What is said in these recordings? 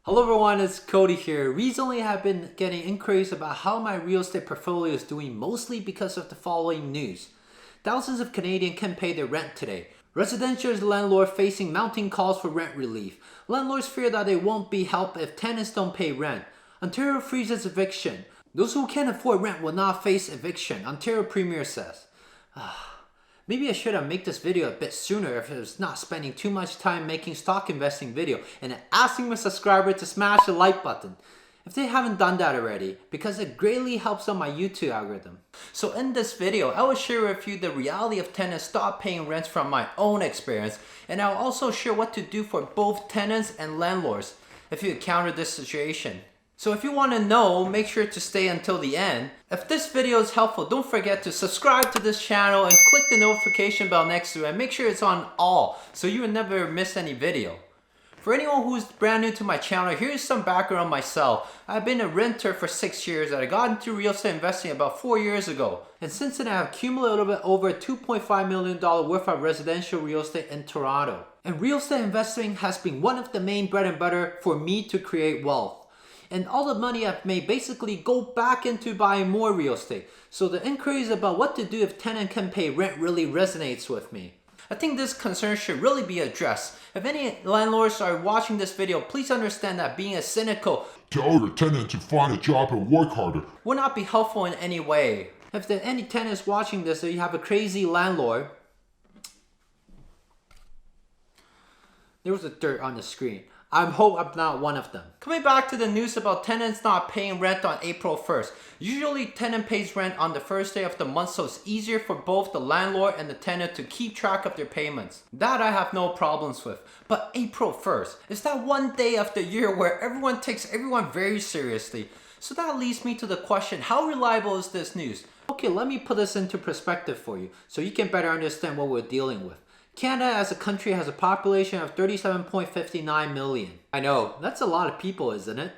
Hello everyone, it's Cody here. Recently I've been getting inquiries about how my real estate portfolio is doing, mostly because of the following news. Thousands of Canadians can't pay their rent today. Residential landlords facing mounting calls for rent relief. Landlords fear that they won't be helped if tenants don't pay rent. Ontario freezes eviction. Those who can't afford rent will not face eviction, Ontario Premier says. Maybe I should have made this video a bit sooner if I was not spending too much time making stock investing video and asking my subscribers to smash the like button if they haven't done that already, because it greatly helps on my YouTube algorithm. So in this video, I will share with you the reality of tenants stop paying rents from my own experience, and I'll also share what to do for both tenants and landlords if you encounter this situation. So if you want to know, make sure to stay until the end. If this video is helpful, don't forget to subscribe to this channel and click the notification bell next to it and make sure it's on all so you will never miss any video. For anyone who's brand new to my channel, here's some background on myself. I've been a renter for 6 years and I got into real estate investing about 4 years ago. And since then I've accumulated a little bit over $2.5 million worth of residential real estate in Toronto. And real estate investing has been one of the main bread and butter for me to create wealth. And all the money I've made basically go back into buying more real estate. So the inquiries about what to do if tenant can pay rent really resonates with me. I think this concern should really be addressed. If any landlords are watching this video, please understand that being a cynical "Tell your tenant to find a job and work harder" will not be helpful in any way. If there are any tenants watching this or you have a crazy landlord, there was a dirt on the screen. I hope I'm not one of them. Coming back to the news about tenants not paying rent on April 1st. Usually tenant pays rent on the first day of the month, so it's easier for both the landlord and the tenant to keep track of their payments. That I have no problems with. But April 1st is that one day of the year where everyone takes everyone very seriously. So that leads me to the question, how reliable is this news? Okay, let me put this into perspective for you so you can better understand what we're dealing with. Canada as a country has a population of 37.59 million. I know, that's a lot of people, isn't it?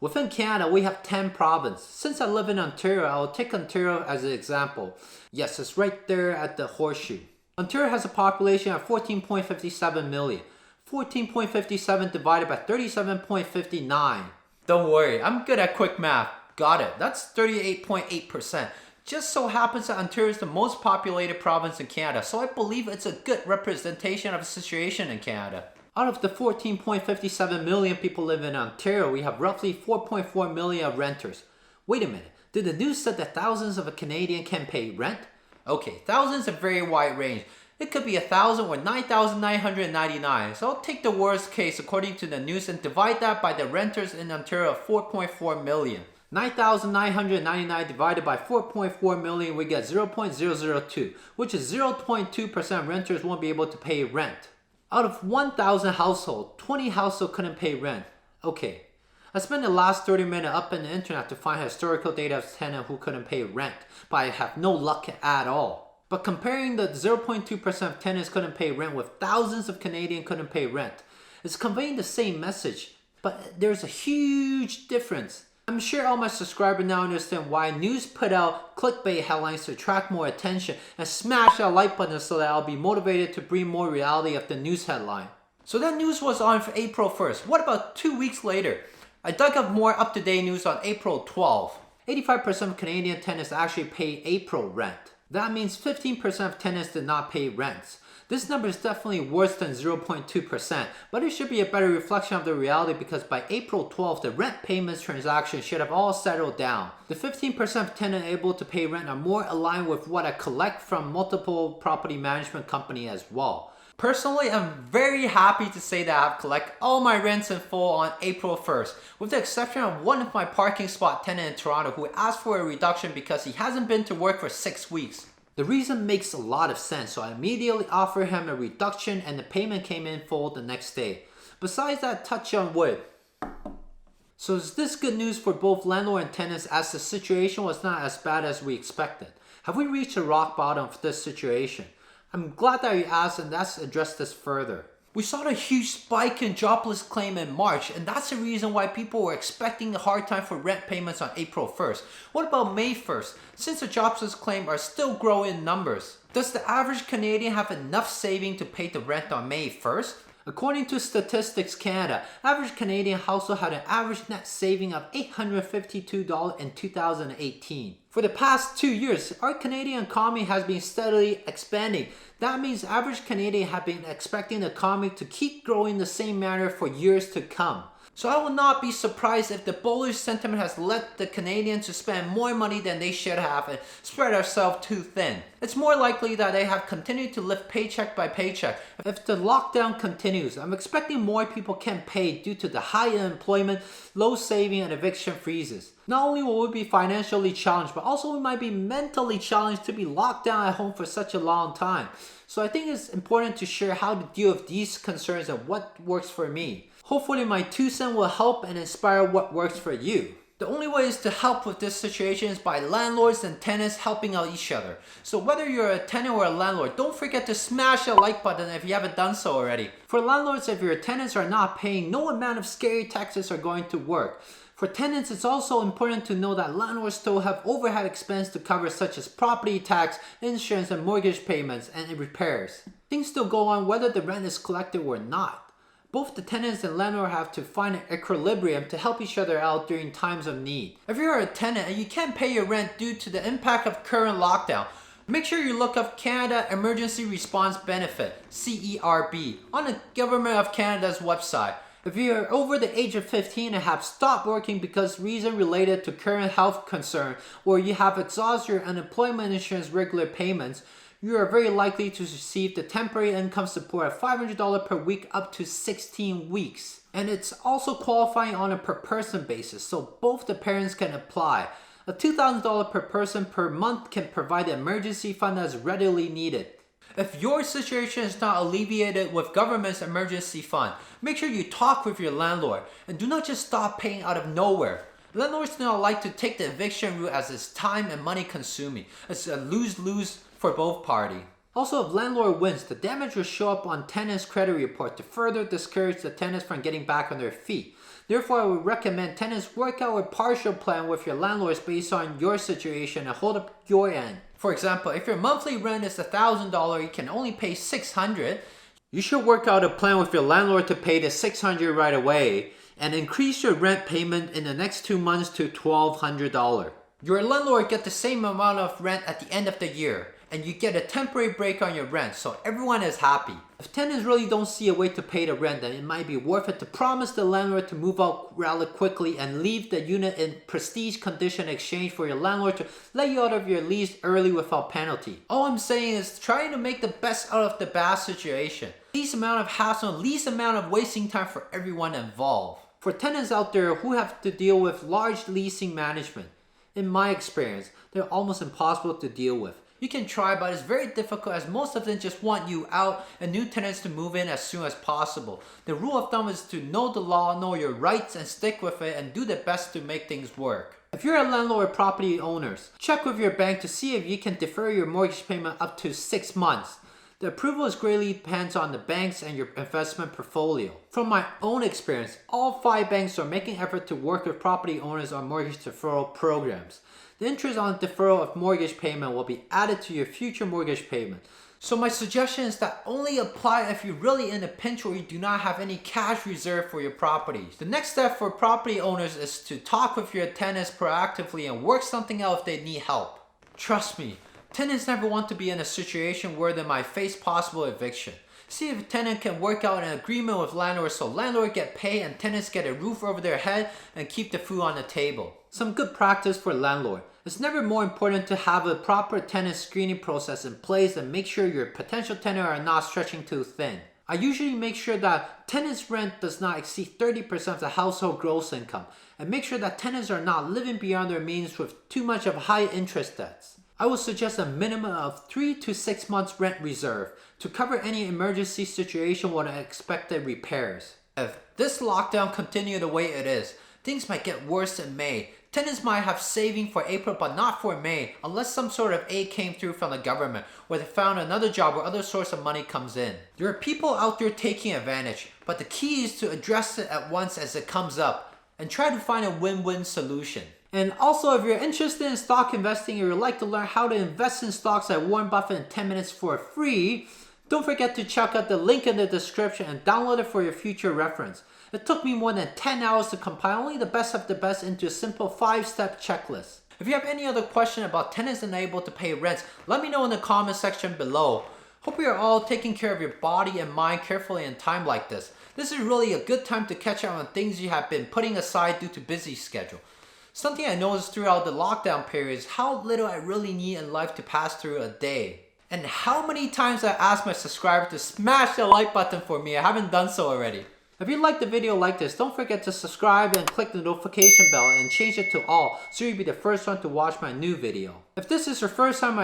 Within Canada, we have 10 provinces. Since I live in Ontario, I'll take Ontario as an example. Yes, it's right there at the horseshoe. Ontario has a population of 14.57 million. 14.57 divided by 37.59. Don't worry, I'm good at quick math. Got it, that's 38.8%. Just so happens that Ontario is the most populated province in Canada, so I believe it's a good representation of the situation in Canada. Out of the 14.57 million people living in Ontario, we have roughly 4.4 million of renters. Wait a minute, did the news say that thousands of Canadians can pay rent? Okay, thousands is a very wide range. It could be 1,000 or 9,999, so I'll take the worst case according to the news and divide that by the renters in Ontario of 4.4 million. 9,999 divided by 4.4 million, we get 0.002, which is 0.2% renters won't be able to pay rent. Out of 1,000 households, 20 households couldn't pay rent. Okay, I spent the last 30 minutes up on the internet to find historical data of tenants who couldn't pay rent, but I have no luck at all. But comparing the 0.2% of tenants couldn't pay rent with thousands of Canadians couldn't pay rent, it's conveying the same message, but there's a huge difference. I'm sure all my subscribers now understand why news put out clickbait headlines to attract more attention and smash that like button so that I'll be motivated to bring more reality of the news headline. So that news was on for April 1st. What about 2 weeks later? I dug up more up-to-date news on April 12th. 85% of Canadian tenants actually pay April rent. That means 15% of tenants did not pay rents. This number is definitely worse than 0.2%, but it should be a better reflection of the reality because by April 12th, the rent payments transaction should have all settled down. The 15% of tenants able to pay rent are more aligned with what I collect from multiple property management companies as well. Personally, I'm very happy to say that I've collected all my rents in full on April 1st, with the exception of one of my parking spot tenants in Toronto who asked for a reduction because he hasn't been to work for 6 weeks. The reason makes a lot of sense, so I immediately offered him a reduction and the payment came in full the next day. Besides that, touch on wood. So is this good news for both landlord and tenants as the situation was not as bad as we expected? Have we reached a rock bottom for this situation? I'm glad that you asked and let's address this further. We saw a huge spike in jobless claim in March, and that's the reason why people were expecting a hard time for rent payments on April 1st. What about May 1st? Since the jobless claim are still growing in numbers, does the average Canadian have enough saving to pay the rent on May 1st? According to Statistics Canada, average Canadian household had an average net saving of $852 in 2018. For the past 2 years, our Canadian economy has been steadily expanding. That means average Canadian have been expecting the economy to keep growing the same manner for years to come. So I will not be surprised if the bullish sentiment has led the Canadians to spend more money than they should have and spread ourselves too thin. It's more likely that they have continued to live paycheck by paycheck. If the lockdown continues, I'm expecting more people can't pay due to the high unemployment, low saving, and eviction freezes. Not only will we be financially challenged, but also we might be mentally challenged to be locked down at home for such a long time. So I think it's important to share how to deal with these concerns and what works for me. Hopefully my 2 cents will help and inspire what works for you. The only way is to help with this situation is by landlords and tenants helping out each other. So whether you're a tenant or a landlord, don't forget to smash the like button if you haven't done so already. For landlords, if your tenants are not paying, no amount of scary taxes are going to work. For tenants, it's also important to know that landlords still have overhead expense to cover such as property tax, insurance, and mortgage payments and repairs. Things still go on whether the rent is collected or not. Both the tenants and landlord have to find an equilibrium to help each other out during times of need. If you're a tenant and you can't pay your rent due to the impact of current lockdown, make sure you look up Canada Emergency Response Benefit, CERB, on the Government of Canada's website. If you are over the age of 15 and have stopped working because reason related to current health concern, or you have exhausted your unemployment insurance regular payments, you are very likely to receive the temporary income support of $500 per week up to 16 weeks. And it's also qualifying on a per person basis, so both the parents can apply. A $2,000 per person per month can provide the emergency fund as readily needed. If your situation is not alleviated with government's emergency fund, make sure you talk with your landlord and do not just stop paying out of nowhere. Landlords do not like to take the eviction route as it's time and money consuming. It's a lose-lose for both parties. Also, if landlord wins, the damage will show up on tenants' credit report to further discourage the tenants from getting back on their feet. Therefore, I would recommend tenants work out a partial plan with your landlords based on your situation and hold up your end. For example, if your monthly rent is $1,000, you can only pay $600. You should work out a plan with your landlord to pay the $600 right away and increase your rent payment in the next 2 months to $1,200. Your landlord gets the same amount of rent at the end of the year, and you get a temporary break on your rent, so everyone is happy. If tenants really don't see a way to pay the rent, then it might be worth it to promise the landlord to move out rather quickly and leave the unit in prestige condition in exchange for your landlord to let you out of your lease early without penalty. All I'm saying is trying to make the best out of the bad situation. Least amount of hassle, least amount of wasting time for everyone involved. For tenants out there who have to deal with large leasing management, in my experience, they're almost impossible to deal with. You can try, but it's very difficult as most of them just want you out and new tenants to move in as soon as possible. The rule of thumb is to know the law, know your rights, and stick with it and do the best to make things work. If you're a landlord or property owners, check with your bank to see if you can defer your mortgage payment up to 6 months. The approval is greatly depends on the banks and your investment portfolio. From my own experience, all 5 banks are making effort to work with property owners on mortgage deferral programs. The interest on deferral of mortgage payment will be added to your future mortgage payment. So my suggestion is that only apply if you're really in a pinch or you do not have any cash reserve for your properties. The next step for property owners is to talk with your tenants proactively and work something out if they need help. Trust me, tenants never want to be in a situation where they might face possible eviction. See if a tenant can work out an agreement with landlords so landlord get paid and tenants get a roof over their head and keep the food on the table. Some good practice for landlord. It's never more important to have a proper tenant screening process in place and make sure your potential tenant are not stretching too thin. I usually make sure that tenants' rent does not exceed 30% of the household gross income and make sure that tenants are not living beyond their means with too much of high interest debts. I would suggest a minimum of 3 to 6 months rent reserve to cover any emergency situation with unexpected repairs. If this lockdown continues the way it is, things might get worse in May. Tenants might have saving for April but not for May unless some sort of aid came through from the government or they found another job or other source of money comes in. There are people out there taking advantage, but the key is to address it at once as it comes up and try to find a win-win solution. And also, if you're interested in stock investing or you'd like to learn how to invest in stocks at Warren Buffett in 10 minutes for free, Don't forget to check out the link in the description and download it for your future reference. It took me more than 10 hours to compile only the best of the best into a simple 5-step checklist. If you have any other question about tenants unable to pay rents, let me know in the comment section below. Hope you are all taking care of your body and mind carefully in time like this. This is really a good time to catch up on things you have been putting aside due to busy schedule. Something I noticed throughout the lockdown period is how little I really need in life to pass through a day. And how many times I asked my subscribers to smash the like button for me. I haven't done so already. If you liked the video like this, don't forget to subscribe and click the notification bell and change it to all so you'll be the first one to watch my new video. If this is your first time on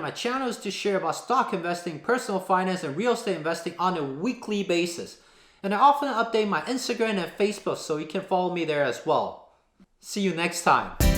my channel is to share about stock investing, personal finance, and real estate investing on a weekly basis. And I often update my Instagram and Facebook so you can follow me there as well. See you next time.